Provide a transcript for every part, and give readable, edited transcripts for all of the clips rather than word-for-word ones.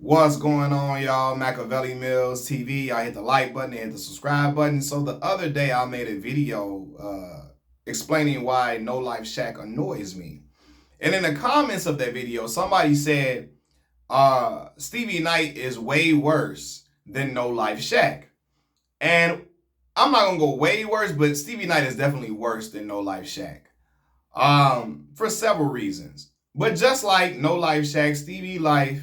What's going on, y'all? Machiavelli Mills TV. I hit the like button, I hit the subscribe button. So the other day I made a video explaining why No Life Shack annoys me. And in the comments of that video, somebody said Stevie Knight is way worse than No Life Shack. And I'm not gonna go way worse, but Stevie Knight is definitely worse than No Life Shack. For several reasons. But just like No Life Shack, Stevie Knight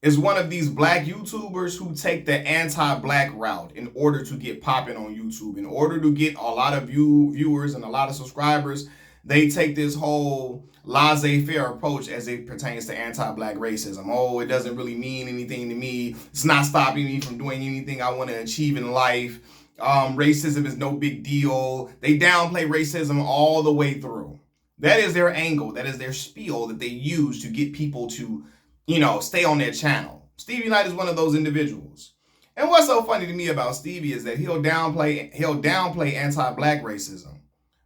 is one of these black YouTubers who take the anti-black route in order to get popping on YouTube. In order to get a lot of viewers and a lot of subscribers, they take this whole laissez-faire approach as it pertains to anti-black racism. Oh, it doesn't really mean anything to me. It's not stopping me from doing anything I want to achieve in life. Racism is no big deal. They downplay racism all the way through. That is their angle. That is their spiel that they use to get people to, stay on their channel. Stevie Knight is one of those individuals. And what's so funny to me about Stevie is that he'll downplay anti-black racism.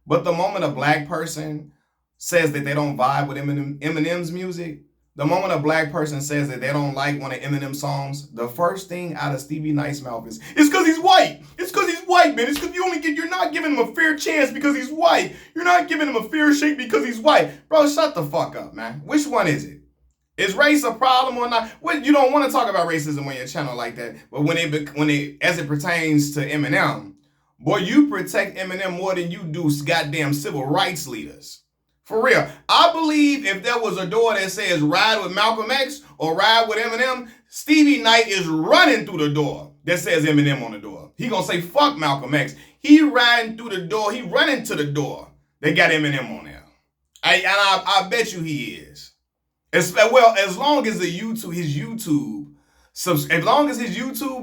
But the moment a black person says that they don't vibe with Eminem's music, the moment a black person says that they don't like one of Eminem's songs, the first thing out of Stevie Knight's mouth is, it's because he's white. It's because he's white, man. It's because you're not giving him a fair chance because he's white. You're not giving him a fair shake because he's white. Bro, shut the fuck up, man. Which one is it? Is race a problem or not? Well, you don't want to talk about racism on your channel like that. But as it pertains to Eminem, boy, you protect Eminem more than you do goddamn civil rights leaders. For real. I believe if there was a door that says ride with Malcolm X or ride with Eminem, Stevie Knight is running through the door that says Eminem on the door. He gonna say fuck Malcolm X. He riding through the door. He running to the door. They got Eminem on there. I bet you he is. As long as his YouTube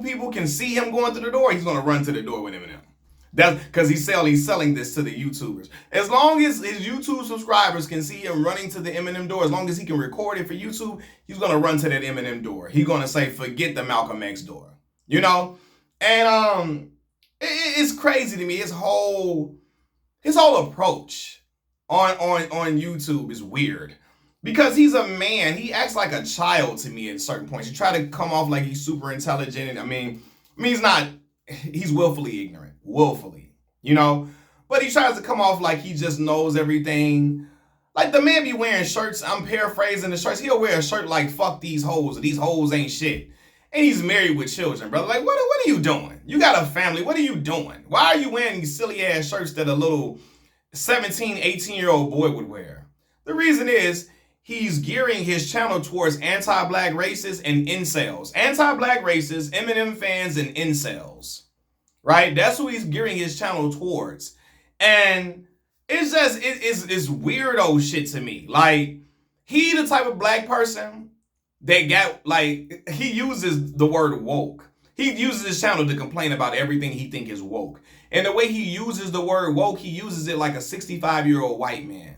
people can see him going to the door, he's gonna run to the door with Eminem. That's because he's selling this to the YouTubers. As long as his YouTube subscribers can see him running to the Eminem door, as long as he can record it for YouTube, he's gonna run to that Eminem door. He's gonna say, "Forget the Malcolm X door," And it's crazy to me. His whole approach on YouTube is weird because he's a man. He acts like a child to me at certain points. He try to come off like he's super intelligent, and I mean he's not. He's willfully ignorant. But he tries to come off like he just knows everything. Like the man be wearing shirts, I'm paraphrasing the shirts, he'll wear a shirt like fuck these hoes, or these hoes ain't shit. And he's married with children, brother. Like, what are you doing? You got a family, what are you doing? Why are you wearing these silly ass shirts that a little 17, 18-year-old boy would wear? The reason is, he's gearing his channel towards anti-black racists and incels. Anti-black racists, Eminem fans, and incels. Right? That's who he's gearing his channel towards. And it's just, it's weirdo shit to me. Like, he the type of black person that he uses the word woke. He uses his channel to complain about everything he think is woke. And the way he uses the word woke, he uses it like a 65-year-old white man.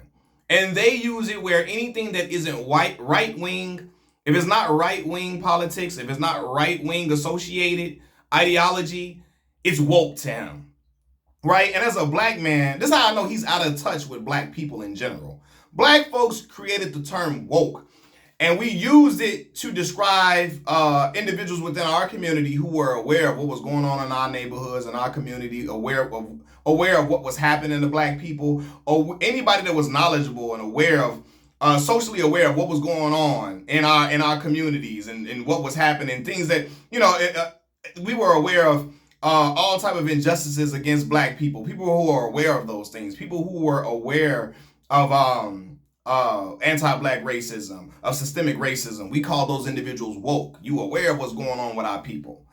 And they use it where anything that isn't right-wing, if it's not right-wing politics, if it's not right-wing associated ideology, it's woke to him, right? And as a black man, this is how I know he's out of touch with black people in general. Black folks created the term woke, and we used it to describe individuals within our community who were aware of what was going on in our neighborhoods and our community, aware of what was happening to black people, or anybody that was knowledgeable and aware of, socially aware of what was going on in our communities and what was happening, things that, we were aware of. All type of injustices against black people who are aware of those things, people who were aware of anti-black racism, of systemic racism. We call those individuals woke. You aware of what's going on with our people.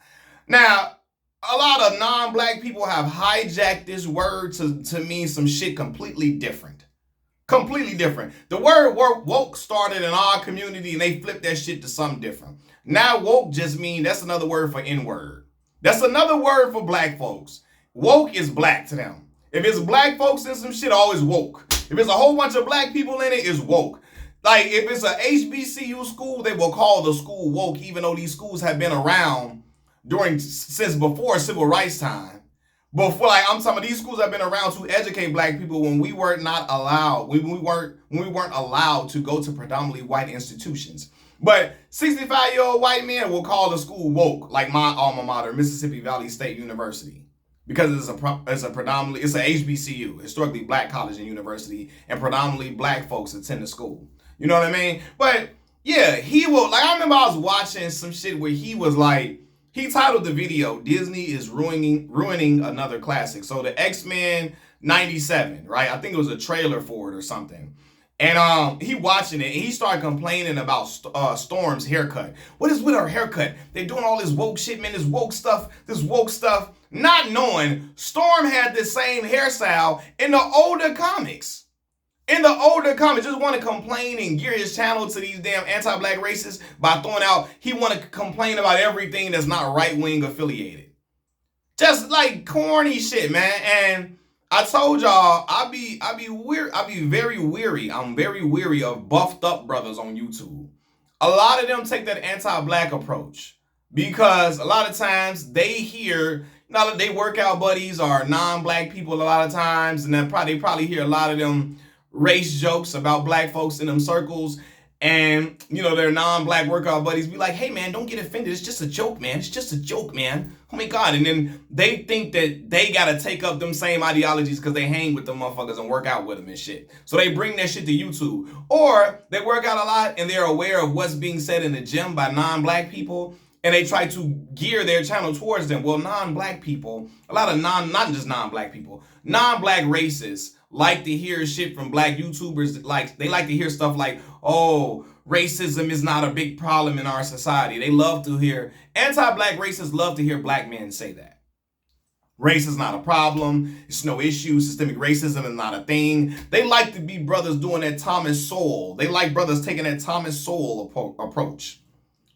Now, a lot of non-black people have hijacked this word to mean some shit completely different. Completely different. The word woke started in our community and they flipped that shit to something different. Now woke just means, that's another word for N-word. That's another word for black folks. Woke is black to them. If it's black folks in some shit, always woke. If it's a whole bunch of black people in it, it's woke. Like, if it's a HBCU school, they will call the school woke, even though these schools have been around since before civil rights time. I'm talking about these schools have been around to educate black people when we were not allowed, when we weren't allowed to go to predominantly white institutions. But 65-year-old white men will call the school woke, like my alma mater, Mississippi Valley State University, because it's a HBCU, historically black college and university, and predominantly black folks attend the school. You know what I mean? But yeah, he will. Like I remember I was watching some shit where he was like, he titled the video "Disney is ruining another classic." So the X-Men '97, right? I think it was a trailer for it or something. And he watching it, and he started complaining about Storm's haircut. What is with her haircut? They're doing all this woke shit, man. This woke stuff. Not knowing Storm had this same hairstyle in the older comics. Just want to complain and gear his channel to these damn anti-black racists by throwing out. He want to complain about everything that's not right-wing affiliated. Just like corny shit, man. And I told y'all, I be very weary. I'm very weary of buffed up brothers on YouTube. A lot of them take that anti-black approach because a lot of times they hear, now that they workout buddies are non-black people a lot of times, and then they probably hear a lot of them race jokes about black folks in them circles. And, you know, their non-black workout buddies be like, hey, man, don't get offended. It's just a joke, man. It's just a joke, man. Oh, my God. And then they think that they got to take up them same ideologies because they hang with them motherfuckers and work out with them and shit. So they bring that shit to YouTube. Or they work out a lot and they're aware of what's being said in the gym by non-black people. And they try to gear their channel towards them. Well, non-black people, a lot of not just non-black people, non-black racists like to hear shit from black YouTubers. Like, they like to hear stuff like, oh, racism is not a big problem in our society. They love to hear, anti-black racists love to hear black men say that. Race is not a problem. It's no issue. Systemic racism is not a thing. They like to be brothers doing that Thomas Sowell. They like brothers taking that Thomas Sowell approach.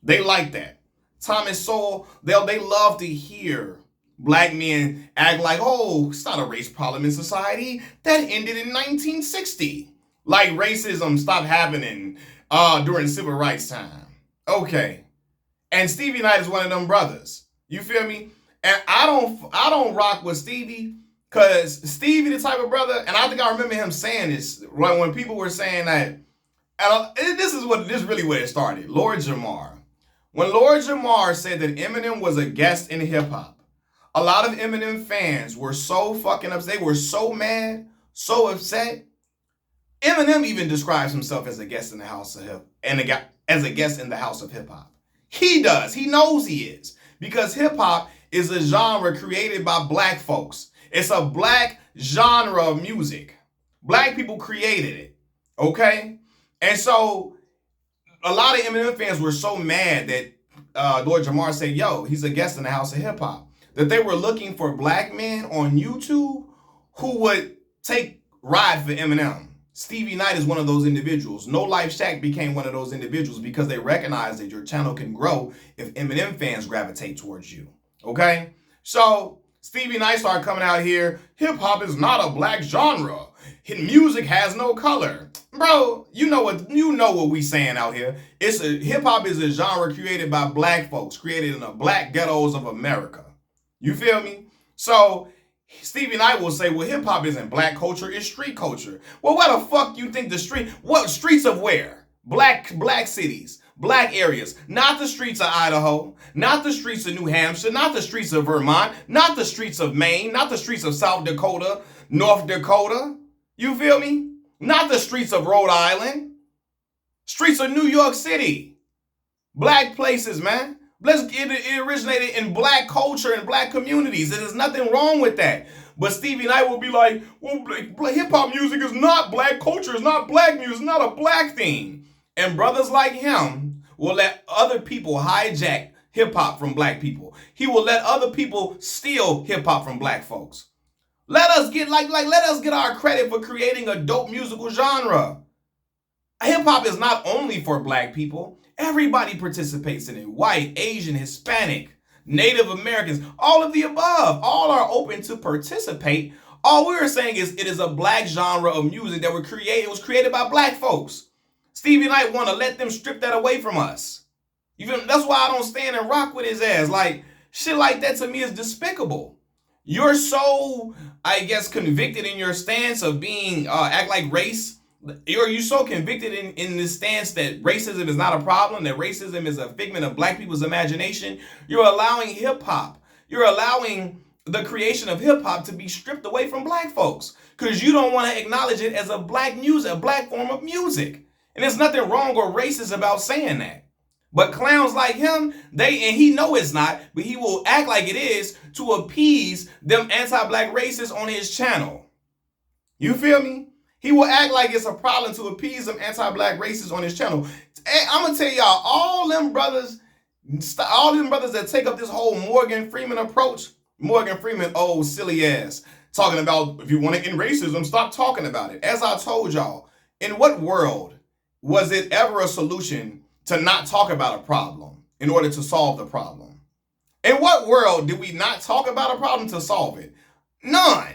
They like that. Thomas Sowell, they love to hear black men act like, oh, it's not a race problem in society. That ended in 1960. Like racism stopped happening during civil rights time. Okay. And Stevie Knight is one of them brothers. You feel me? And I don't rock with Stevie because Stevie the type of brother, and I think I remember him saying this when people were saying that, and this is really where it started. Lord Jamar. When Lord Jamar said that Eminem was a guest in hip hop, a lot of Eminem fans were so fucking upset. They were so mad, so upset. Eminem even describes himself as a guest in the house of hip hop. He does. He knows he is. Because hip hop is a genre created by black folks. It's a black genre of music. Black people created it. Okay? And so a lot of Eminem fans were so mad that Lord Jamar said, yo, he's a guest in the house of hip hop, that they were looking for black men on YouTube who would ride for Eminem. Stevie Knight is one of those individuals. No Life Shack became one of those individuals because they recognize that your channel can grow if Eminem fans gravitate towards you. Okay? So Stevie Knight started coming out here. Hip hop is not a black genre. Music has no color. Bro, you know what we saying out here. Hip hop is a genre created by black folks, created in the black ghettos of America. You feel me? So Stevie Knight will say, well, hip hop isn't black culture, it's street culture. Well, where the fuck you think what streets of where? Black cities, black areas, not the streets of Idaho, not the streets of New Hampshire, not the streets of Vermont, not the streets of Maine, not the streets of South Dakota, North Dakota. You feel me? Not the streets of Rhode Island. Streets of New York City. Black places, man. It originated in black culture and black communities. There's nothing wrong with that. But Stevie Knight will be like, well, hip-hop music is not black culture. It's not black music. It's not a black thing. And brothers like him will let other people hijack hip-hop from black people. He will let other people steal hip-hop from black folks. Let us get our credit for creating a dope musical genre. Hip-hop is not only for black people. Everybody participates in it. White, Asian, Hispanic, Native Americans, all of the above. All are open to participate. All we're saying is it is a black genre of music that was created by black folks. Stevie Knight want to let them strip that away from us. That's why I don't stand and rock with his ass. Like, shit like that to me is despicable. You're so, I guess, convicted in your stance of being, act like race Are you so convicted in this stance that racism is not a problem, that racism is a figment of black people's imagination? You're allowing hip hop, you're allowing the creation of hip hop to be stripped away from black folks because you don't want to acknowledge it as a black music, a black form of music. And there's nothing wrong or racist about saying that. But clowns like him, and he know it's not, but he will act like it is to appease them anti-black racists on his channel. You feel me? He will act like it's a problem to appease them anti-black racists on his channel. I'm gonna tell y'all, all them brothers that take up this whole Morgan Freeman approach, Morgan Freeman, old silly ass, talking about if you want to end racism, stop talking about it. As I told y'all, in what world was it ever a solution to not talk about a problem in order to solve the problem? In what world did we not talk about a problem to solve it? None.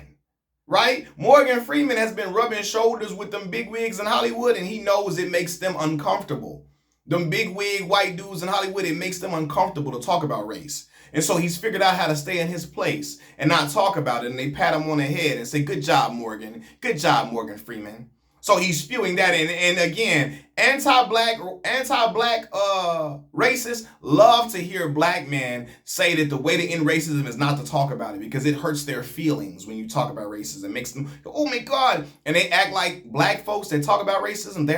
Right? Morgan Freeman has been rubbing shoulders with them big wigs in Hollywood, and he knows it makes them uncomfortable. Them big wig white dudes in Hollywood, it makes them uncomfortable to talk about race. And so he's figured out how to stay in his place and not talk about it. And they pat him on the head and say, good job, Morgan. Good job, Morgan Freeman. So he's spewing that in. And again, anti-black racists love to hear black men say that the way to end racism is not to talk about it because it hurts their feelings when you talk about racism. It makes them, oh my God. And they act like black folks that talk about racism, they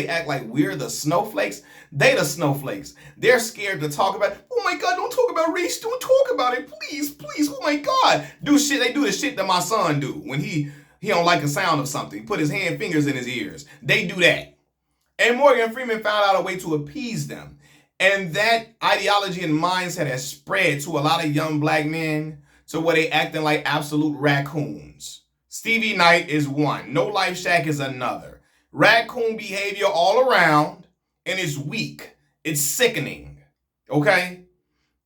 act like we're the snowflakes. They the snowflakes. They're scared to talk about, oh my God, don't talk about race. Don't talk about it. Please, please. Oh my God. They do the shit that my son do when he don't like the sound of something. Put his fingers in his ears. They do that. And Morgan Freeman found out a way to appease them. And that ideology and mindset has spread to a lot of young black men to where they acting like absolute raccoons. Stevie Knight is one. No Life Shack is another. Raccoon behavior all around, and it's weak. It's sickening. Okay?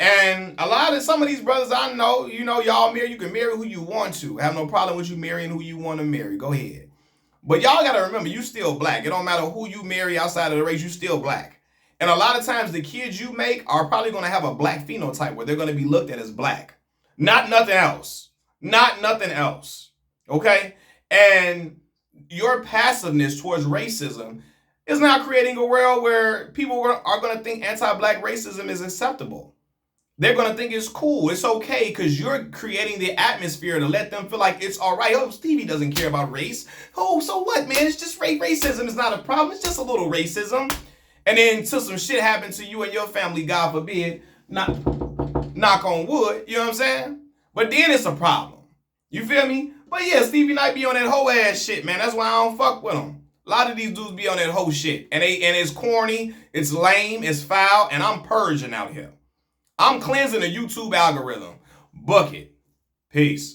And some of these brothers I know, y'all marry, you can marry who you want to. I have no problem with you marrying who you want to marry. Go ahead. But y'all got to remember, you still black. It don't matter who you marry outside of the race, you still black. And a lot of times the kids you make are probably going to have a black phenotype where they're going to be looked at as black. Not nothing else. Not nothing else. Okay? And your passiveness towards racism is now creating a world where people are going to think anti-black racism is acceptable. They're going to think it's cool. It's okay because you're creating the atmosphere to let them feel like it's all right. Oh, Stevie doesn't care about race. Oh, so what, man? It's just racism is not a problem. It's just a little racism. And then until some shit happens to you and your family, God forbid, knock on wood, you know what I'm saying? But then it's a problem. You feel me? But yeah, Stevie Knight be on that hoe ass shit, man. That's why I don't fuck with him. A lot of these dudes be on that hoe shit. And it's corny, it's lame, it's foul, and I'm purging out here. I'm cleansing the YouTube algorithm. Book it. Peace.